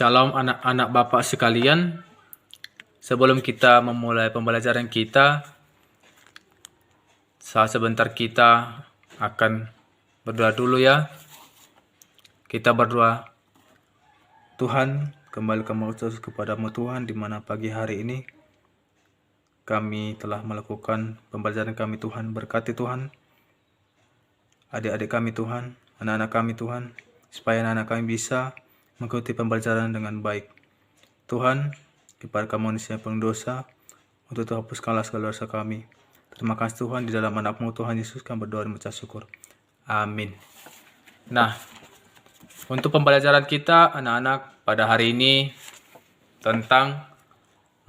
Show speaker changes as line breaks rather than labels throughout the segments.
Shalom anak-anak Bapak sekalian. Sebelum kita memulai pembelajaran kita, sebentar kita akan berdoa dulu ya. Kita berdoa. Tuhan, kembali kami ucap kepadamu Tuhan, di mana pagi hari ini kami telah melakukan pembelajaran kami Tuhan. Berkati Tuhan adik-adik kami Tuhan, anak-anak kami Tuhan, supaya anak-anak kami bisa mengikuti pembelajaran dengan baik. Tuhan, kepada kami manusia penuh dosa, untuk Tuhan hapuskanlah segala dosa kami. Terima kasih Tuhan, di dalam anak-Mu Tuhan Yesus kami berdoa dan mengucap syukur. Amin. Nah, untuk pembelajaran kita anak-anak pada hari ini tentang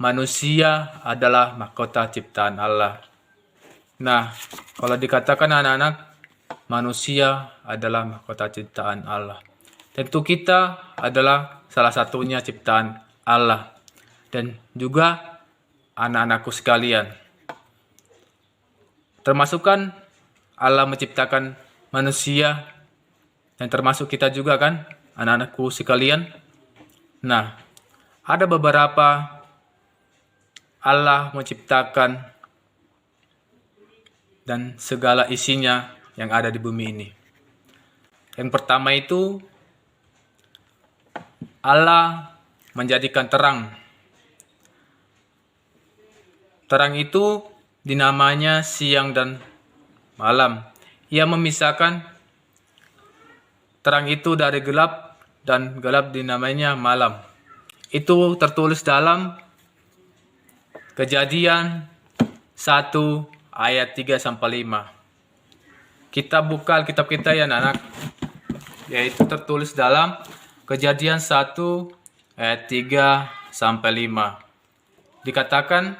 manusia adalah mahkota ciptaan Allah. Nah, kalau dikatakan anak-anak, manusia adalah mahkota ciptaan Allah. Tentu kita adalah salah satunya ciptaan Allah. Dan juga anak-anakku sekalian. Termasukkan Allah menciptakan manusia. Dan termasuk kita juga kan, anak-anakku sekalian. Nah, ada beberapa Allah menciptakan dan segala isinya yang ada di bumi ini. Yang pertama itu, Allah menjadikan terang. Terang itu dinamanya siang dan malam. Ia memisahkan terang itu dari gelap dan gelap dinamanya malam. Itu tertulis dalam Kejadian 1 ayat 3-5. Kita buka Alkitab kita ya anak-anak. Yaitu tertulis dalam Kejadian 1 ayat 3-5. Dikatakan,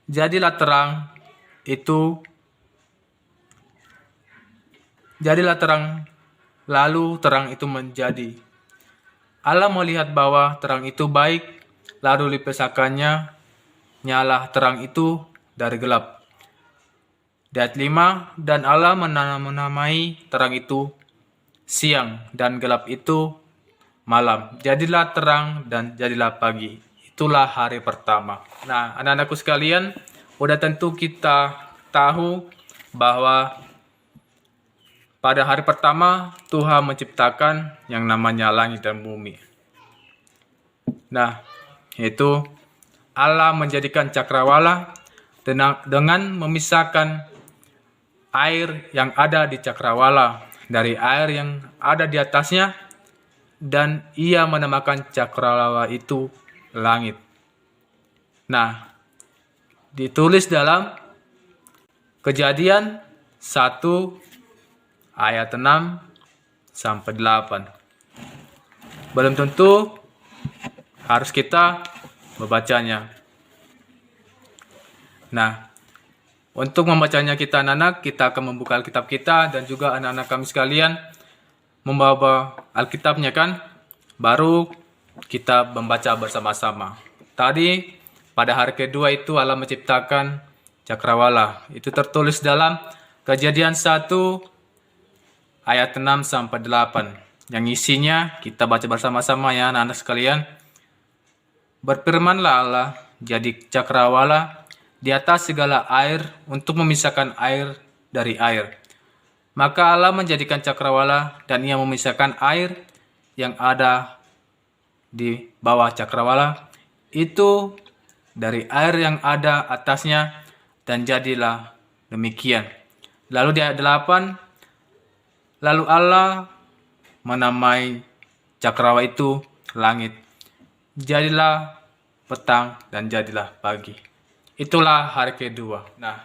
jadilah terang, lalu terang itu menjadi. Allah melihat bahwa terang itu baik, lalu dipisahkannya nyala terang itu dari gelap. Di ayat 5, dan Allah menamai terang itu siang, dan gelap itu malam. Jadilah terang dan jadilah pagi. Itulah hari pertama. Nah, anak-anakku sekalian, udah tentu kita tahu bahwa pada hari pertama Tuhan menciptakan yang namanya langit dan bumi. Nah, itu Allah menjadikan cakrawala dengan memisahkan air yang ada di cakrawala dari air yang ada di atasnya, dan ia menamakan cakrawala itu langit. Nah, ditulis dalam Kejadian 1 ayat 6-8. Belum tentu harus kita membacanya. Nah, untuk membacanya kita anak-anak, kita akan membuka Alkitab kita, dan juga anak-anak kami sekalian membawa Alkitabnya kan, baru kita membaca bersama-sama. Tadi pada hari kedua itu Allah menciptakan cakrawala. Itu tertulis dalam Kejadian 1 ayat 6-8. Yang isinya kita baca bersama-sama ya anak-anak sekalian. Berfirmanlah Allah, jadi cakrawala di atas segala air untuk memisahkan air dari air. Maka Allah menjadikan cakrawala, dan ia memisahkan air yang ada di bawah cakrawala itu dari air yang ada atasnya, dan jadilah demikian. Lalu di ayat 8, lalu Allah menamai cakrawala itu langit. Jadilah petang dan jadilah pagi. Itulah hari kedua. Nah,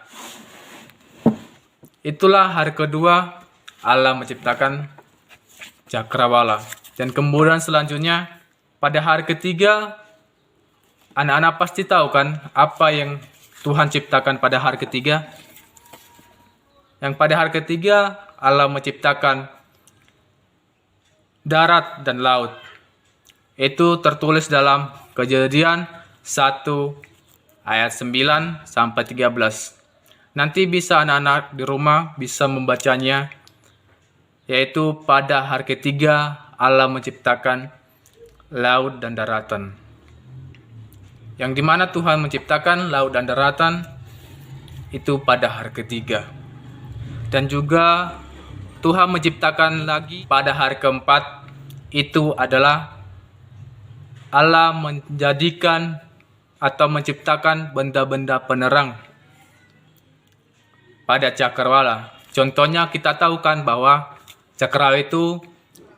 itulah hari kedua Allah menciptakan cakrawala. Dan kemudian selanjutnya pada hari ketiga, anak-anak pasti tahu kan apa yang Tuhan ciptakan pada hari ketiga. Yang pada hari ketiga Allah menciptakan darat dan laut. Itu tertulis dalam Kejadian 1 ayat 9-13. Nanti bisa anak-anak di rumah bisa membacanya. Yaitu pada hari ketiga Allah menciptakan laut dan daratan. Yang dimana Tuhan menciptakan laut dan daratan itu pada hari ketiga. Dan juga Tuhan menciptakan lagi pada hari keempat, itu adalah Allah menjadikan atau menciptakan benda-benda penerang pada cakrawala. Contohnya kita tahu kan bahwa cakrawala itu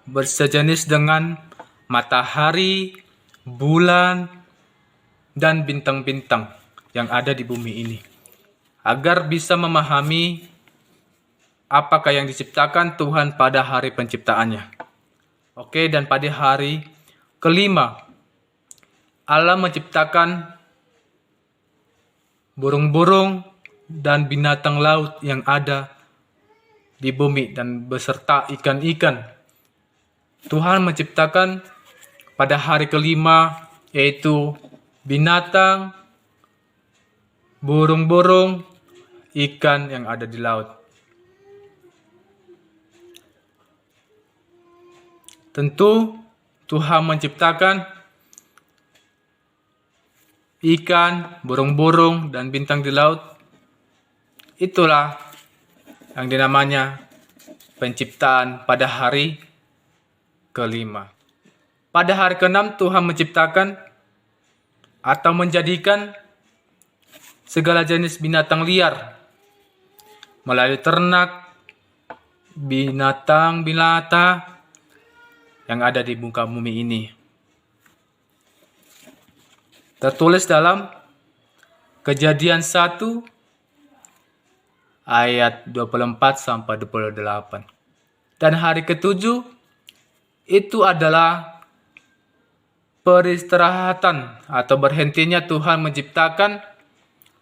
bersejenis dengan matahari, bulan, dan bintang-bintang yang ada di bumi ini. Agar bisa memahami apakah yang diciptakan Tuhan pada hari penciptaannya. Oke, dan pada hari kelima, Allah menciptakan burung-burung dan binatang laut yang ada di bumi dan beserta ikan-ikan. Tuhan menciptakan pada hari kelima, yaitu binatang, burung-burung, ikan yang ada di laut. Tentu Tuhan menciptakan ikan, burung-burung, dan bintang di laut. Itulah yang dinamanya penciptaan pada hari kelima. Pada hari keenam Tuhan menciptakan atau menjadikan segala jenis binatang liar melalui ternak, binatang melata yang ada di muka bumi ini. Tertulis dalam Kejadian 1 ayat 24 sampai 28. Dan hari ketujuh itu adalah peristirahatan atau berhentinya Tuhan menciptakan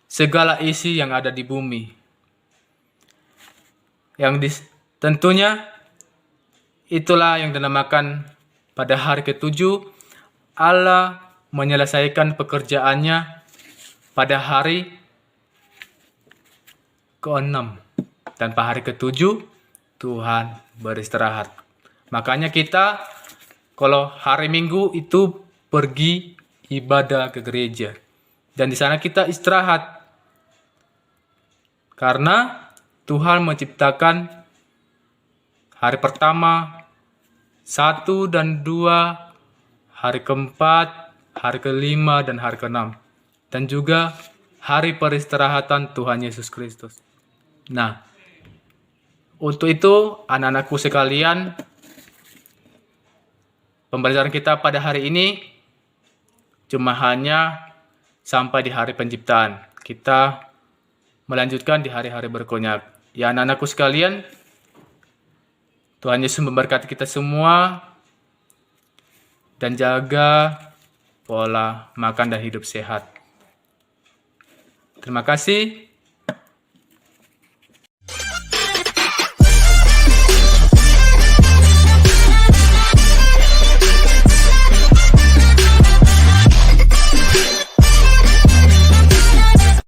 segala isi yang ada di bumi. Tentunya itulah yang dinamakan pada hari ketujuh Allah menyelesaikan pekerjaannya pada hari ke-6. Dan pada hari ke-7 Tuhan beristirahat. Makanya kita kalau hari Minggu itu pergi ibadah ke gereja. Dan di sana kita istirahat. Karena Tuhan menciptakan hari pertama, 1 dan 2, hari keempat, hari kelima, dan hari keenam. Dan juga hari peristirahatan Tuhan Yesus Kristus. Nah, untuk itu anak-anakku sekalian, pembelajaran kita pada hari ini cuma hanya sampai di hari penciptaan. Kita melanjutkan di hari-hari berikutnya. Ya anak-anakku sekalian, Tuhan Yesus memberkati kita semua dan jaga pola makan dan hidup sehat. Terima kasih.